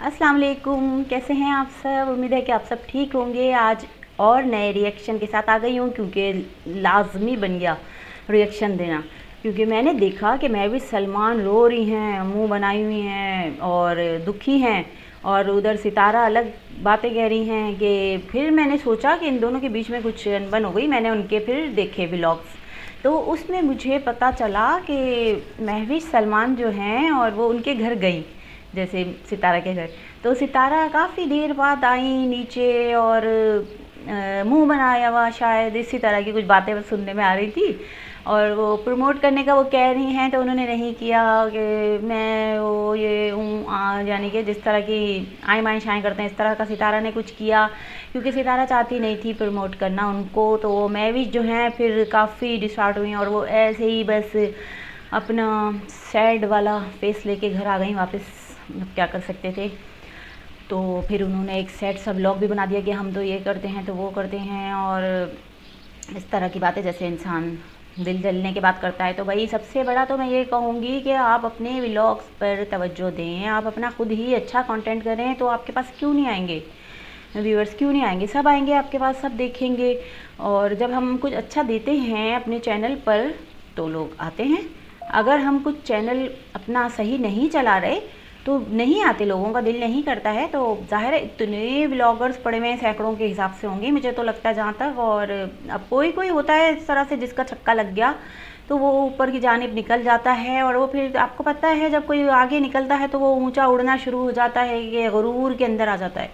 अस्सलाम वालेकुम, कैसे हैं आप सब। उम्मीद है कि आप सब ठीक होंगे। आज और नए रिएक्शन के साथ आ गई हूँ क्योंकि लाजमी बन गया रिएक्शन देना। क्योंकि मैंने देखा कि महविश सलमान रो रही हैं, मुंह बनाई हुई हैं और दुखी हैं, और उधर सितारा अलग बातें कह रही हैं। कि फिर मैंने सोचा कि इन दोनों के बीच में कुछ अनबन हो गई। मैंने उनके फिर देखे व्लॉग्स, तो उसमें मुझे पता चला कि महविश सलमान जो हैं और वो उनके घर गई, जैसे सितारा के घर। तो सितारा काफ़ी देर बाद आई नीचे और मुंह बनाया हुआ, शायद इसी तरह की कुछ बातें सुनने में आ रही थी। और वो प्रमोट करने का वो कह रही हैं, तो उन्होंने नहीं किया कि मैं वो ये हूँ, यानी कि जिस तरह की आए माएँ शाएँ करते हैं इस तरह का सितारा ने कुछ किया। क्योंकि सितारा चाहती नहीं थी प्रमोट करना उनको। तो महविश जो हैं फिर काफ़ी डिस्टार्ट हुई और वो ऐसे ही बस अपना सैड वाला फेस लेके घर आ गई वापस। क्या कर सकते थे। तो फिर उन्होंने एक सेट सा व्लॉग भी बना दिया कि हम तो ये करते हैं तो वो करते हैं, और इस तरह की बातें जैसे इंसान दिल जलने की बात करता है। तो भाई सबसे बड़ा तो मैं ये कहूँगी कि आप अपने व्लॉग्स पर तवज्जो दें। आप अपना खुद ही अच्छा कंटेंट करें तो आपके पास क्यों नहीं आएंगे व्यूअर्स, क्यों नहीं आएंगे। सब आएंगे आपके पास, सब देखेंगे। और जब हम कुछ अच्छा देते हैं अपने चैनल पर तो लोग आते हैं। अगर हम कुछ चैनल अपना सही नहीं चला रहे तो नहीं आते, लोगों का दिल नहीं करता है। तो जाहिर है इतने व्लॉगर्स पड़े हुए हैं, सैकड़ों के हिसाब से होंगे मुझे तो लगता है जहाँ तक। और अब कोई कोई होता है इस तरह से जिसका छक्का लग गया तो वो ऊपर की जानिब निकल जाता है। और वो फिर आपको पता है जब कोई आगे निकलता है तो वो ऊंचा उड़ना शुरू हो जाता है, ये गुरूर के अंदर आ जाता है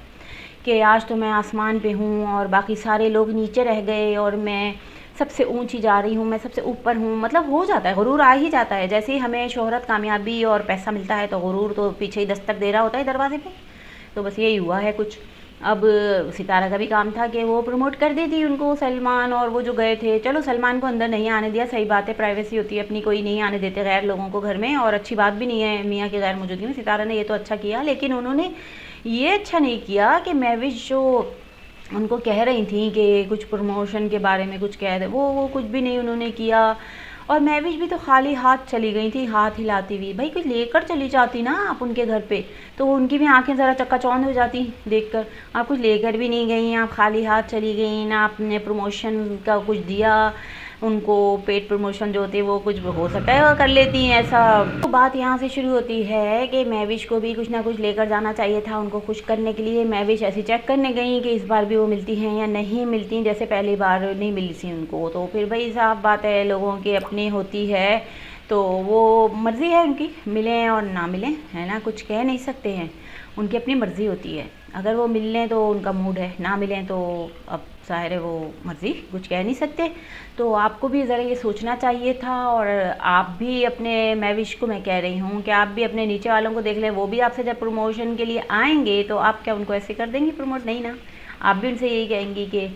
कि आज तो मैं आसमान पे हूँ और बाकी सारे लोग नीचे रह गए और मैं सबसे ऊंची जा रही हूँ, मैं सबसे ऊपर हूँ। मतलब हो जाता है, गुरूर आ ही जाता है। जैसे ही हमें शोहरत, कामयाबी और पैसा मिलता है तो गुरूर तो पीछे ही दस्तक दे रहा होता है दरवाजे पे। तो बस यही हुआ है कुछ। अब सितारा का भी काम था कि वो प्रमोट कर देती उनको सलमान और वो जो गए थे। चलो सलमान को अंदर नहीं आने दिया, सही बात है, प्राइवेसी होती है अपनी, कोई नहीं आने देते गैर लोगों को घर में, और अच्छी बात भी नहीं है मियाँ की गैर मौजूदगी में। सितारा ने ये तो अच्छा किया, लेकिन उन्होंने ये अच्छा नहीं किया कि महविश जो उनको कह रही थी कि कुछ प्रमोशन के बारे में कुछ कह रहे, वो कुछ भी नहीं उन्होंने किया। और महविश भी तो खाली हाथ चली गई थी, हाथ हिलाती हुई। भाई कुछ लेकर चली जाती ना आप उनके घर पे, तो उनकी भी आंखें ज़रा चक्काचौंध हो जाती देखकर। आप कुछ लेकर भी नहीं गई, आप खाली हाथ चली गई ना, आपने प्रमोशन का कुछ दिया उनको। पेड प्रमोशन जो होती है वो कुछ हो सकता है कर लेती हैं ऐसा। तो बात यहाँ से शुरू होती है कि महविश को भी कुछ ना कुछ लेकर जाना चाहिए था उनको खुश करने के लिए। महविश ऐसी चेक करने गई कि इस बार भी वो मिलती हैं या नहीं मिलती, जैसे पहली बार नहीं मिली थी उनको। तो फिर भाई साफ बात है, लोगों की अपनी होती है तो वो मर्ज़ी है उनकी, मिलें और ना मिलें, है ना, कुछ कह नहीं सकते हैं, उनकी अपनी मर्ज़ी होती है। अगर वो मिल लें तो उनका मूड है, ना मिलें तो अब ज़ाहिर है वो मर्ज़ी, कुछ कह नहीं सकते। तो आपको भी ज़रा ये सोचना चाहिए था। और आप भी अपने, महविश को मैं कह रही हूँ कि आप भी अपने नीचे वालों को देख लें। वो भी आपसे जब प्रमोशन के लिए आएंगे तो आप क्या उनको ऐसे कर देंगी प्रमोट? नहीं ना, आप भी उनसे यही कहेंगी कि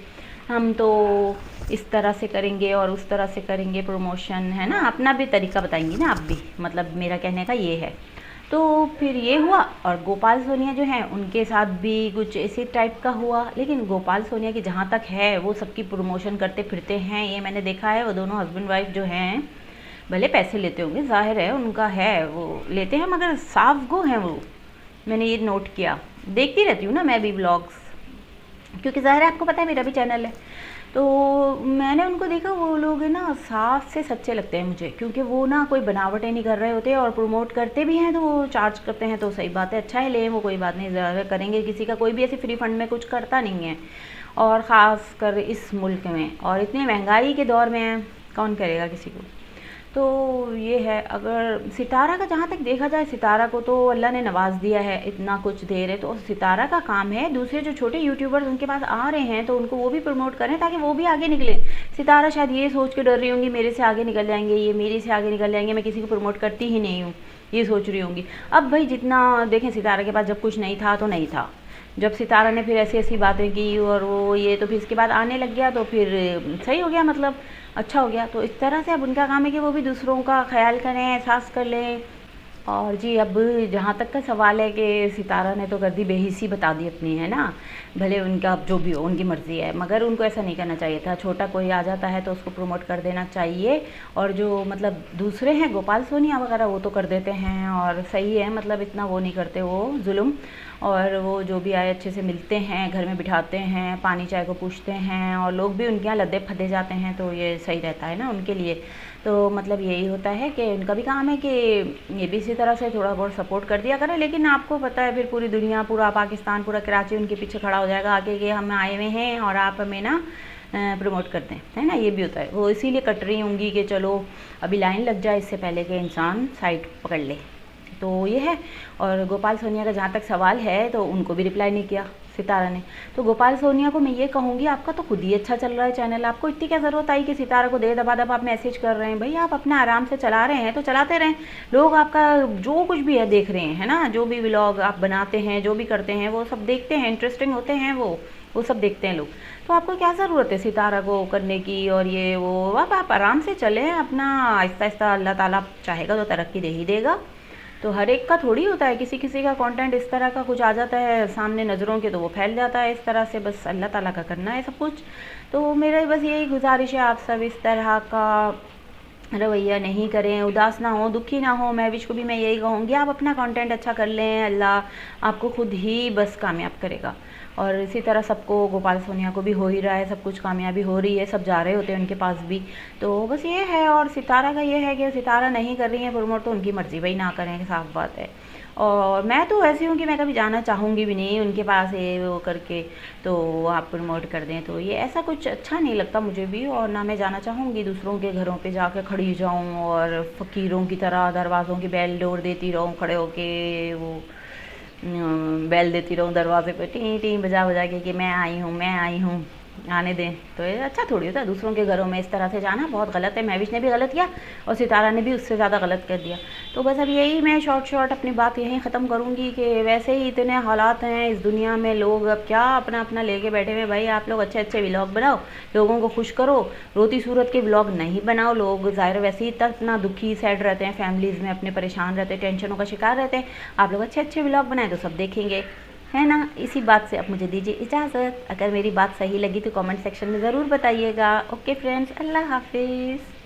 हम तो इस तरह से करेंगे और उस तरह से करेंगे प्रमोशन, है ना, अपना भी तरीका बताएंगी ना आप भी। मतलब मेरा कहने का ये है। तो फिर ये हुआ। और गोपाल सोनिया जो हैं उनके साथ भी कुछ इसी टाइप का हुआ। लेकिन गोपाल सोनिया की जहाँ तक है वो सबकी प्रमोशन करते फिरते हैं, ये मैंने देखा है। वो दोनों हस्बैंड वाइफ जो हैं, भले पैसे लेते होंगे, जाहिर है उनका है, वो लेते हैं, मगर साफ गो हैं वो। मैंने ये नोट किया, देखती रहती हूँ ना मैं भी व्लॉग्स, क्योंकि ज़ाहिर है आपको पता है मेरा भी चैनल है। तो मैंने उनको देखा, वो लोग ना साफ से सच्चे लगते हैं मुझे, क्योंकि वो ना कोई बनावटें नहीं कर रहे होते। और प्रमोट करते भी हैं तो वो चार्ज करते हैं, तो सही बात है, अच्छा है, ले वो कोई बात नहीं, ज़्यादा करेंगे। किसी का कोई भी ऐसे फ्री फंड में कुछ करता नहीं है, और ख़ास कर इस मुल्क में, और इतनी महंगाई के दौर में कौन करेगा किसी को। तो ये है। अगर सितारा का जहाँ तक देखा जाए, सितारा को तो अल्लाह ने नवाज दिया है, इतना कुछ दे रहे, तो सितारा का काम है दूसरे जो छोटे यूट्यूबर्स उनके पास आ रहे हैं तो उनको वो भी प्रमोट करें ताकि वो भी आगे निकले। सितारा शायद ये सोच के डर रही होंगी मेरे से आगे निकल जाएंगे, ये मेरे से आगे निकल जाएंगे, मैं किसी को प्रमोट करती ही नहीं हूँ, ये सोच रही होंगी। अब भाई जितना देखें, सितारा के पास जब कुछ नहीं था तो नहीं था, जब सितारा ने फिर ऐसी ऐसी बातें की और वो ये, तो फिर इसके बाद आने लग गया तो फिर सही हो गया, मतलब अच्छा हो गया। तो इस तरह से अब उनका काम है कि वो भी दूसरों का ख्याल करें, एहसास कर लें। और जी अब जहाँ तक का सवाल है कि सितारा ने तो कर दी बेहिसी, बता दी अपनी, है ना, भले उनका जो भी हो उनकी मर्ज़ी है, मगर उनको ऐसा नहीं करना चाहिए था। छोटा कोई आ जाता है तो उसको प्रमोट कर देना चाहिए। और जो मतलब दूसरे हैं गोपाल सोनिया वगैरह, वो तो कर देते हैं और सही है, मतलब इतना वो नहीं करते वो जुल्म। और वो जो भी आए अच्छे से मिलते हैं, घर में बिठाते हैं, पानी चाय को पूछते हैं, और लोग भी उनके यहाँ लद्दे फद्दे जाते हैं, तो ये सही रहता है ना उनके लिए। तो मतलब यही होता है कि उनका भी काम है कि ये भी इसी तरह से थोड़ा बहुत सपोर्ट कर दिया करें। लेकिन आपको पता है फिर पूरी दुनिया, पूरा पाकिस्तान, पूरा कराची उनके पीछे खड़ा हो जाएगा आके कि हम आए हुए हैं और आप हमें ना प्रमोट करते हैं, है ना, ये भी होता है। वो इसीलिए कट रही होंगी कि चलो अभी लाइन लग जाए इससे पहले कि इंसान साइड पकड़ ले। तो ये है। और गोपाल सोनिया का जहाँ तक सवाल है तो उनको भी रिप्लाई नहीं किया सितारा ने। तो गोपाल सोनिया को मैं ये कहूँगी, आपका तो खुद ही अच्छा चल रहा है चैनल, आपको इतनी क्या ज़रूरत आई कि सितारा को दे दबा दबा आप मैसेज कर रहे हैं। भाई आप अपना आराम से चला रहे हैं तो चलाते रहें, लोग आपका जो कुछ भी है देख रहे हैं, है ना, जो भी व्लॉग आप बनाते हैं, जो भी करते हैं वो सब देखते हैं, इंटरेस्टिंग होते हैं वो सब देखते हैं लोग। तो आपको क्या ज़रूरत है सितारा को करने की और ये वो, आप आराम से चलें अपना, आहिस्ता आहिस्ता अल्लाह ताला चाहेगा तो तरक्की दे ही देगा। तो हर एक का थोड़ी होता है, किसी किसी का कंटेंट इस तरह का कुछ आ जाता है सामने नज़रों के तो वो फैल जाता है इस तरह से। बस अल्लाह ताला का करना है सब कुछ। तो मेरा बस यही गुजारिश है, आप सब इस तरह का रवैया नहीं करें, उदास ना हो, दुखी ना हो। महविश को भी मैं यही कहूँगी, आप अपना कंटेंट अच्छा कर लें, अल्लाह आपको खुद ही बस कामयाब करेगा। और इसी तरह सबको, गोपाल सोनिया को भी हो ही रहा है, सब कुछ कामयाबी हो रही है, सब जा रहे होते हैं उनके पास भी। तो बस ये है। और सितारा का ये है कि सितारा नहीं कर रही है प्रमोट तो उनकी मर्ज़ी, भाई ना करें, साफ बात है। और मैं तो ऐसी हूँ कि मैं कभी जाना चाहूँगी भी नहीं उनके पास ये वो करके, तो आप प्रमोट कर दें तो ये ऐसा कुछ अच्छा नहीं लगता मुझे भी। और ना मैं जाना चाहूँगी दूसरों के घरों पे जाकर खड़ी जाऊँ और फ़कीरों की तरह दरवाज़ों की बेल डोर देती रहूँ, खड़े होके वो बेल देती रहूँ दरवाजे पे, टी टी बजा बजा के मैं आई हूँ, मैं आई हूँ, आने दें। तो ये अच्छा थोड़ी होता है दूसरों के घरों में इस तरह से जाना, बहुत गलत है। महविश ने भी गलत किया और सितारा ने भी उससे ज़्यादा गलत कर दिया। तो बस अब यही मैं शॉर्ट अपनी बात यहीं ख़त्म करूँगी कि वैसे ही इतने हालात हैं इस दुनिया में, लोग अब क्या अपना अपना लेके बैठे हुए। भाई आप लोग अच्छे अच्छे व्लॉग बनाओ, लोगों को खुश करो, रोती सूरत के व्लॉग नहीं बनाओ। लोग ज़ाहिर वैसे ही इतना दुखी सैड रहते हैं, फैमिलीज़ में अपने परेशान रहते हैं, टेंशनों का शिकार रहते हैं। आप लोग अच्छे अच्छे व्लॉग बनाएं तो सब देखेंगे, है ना। इसी बात से अब मुझे दीजिए इजाज़त। अगर मेरी बात सही लगी तो कमेंट सेक्शन में ज़रूर बताइएगा। ओके फ्रेंड्स, अल्लाह हाफिज़।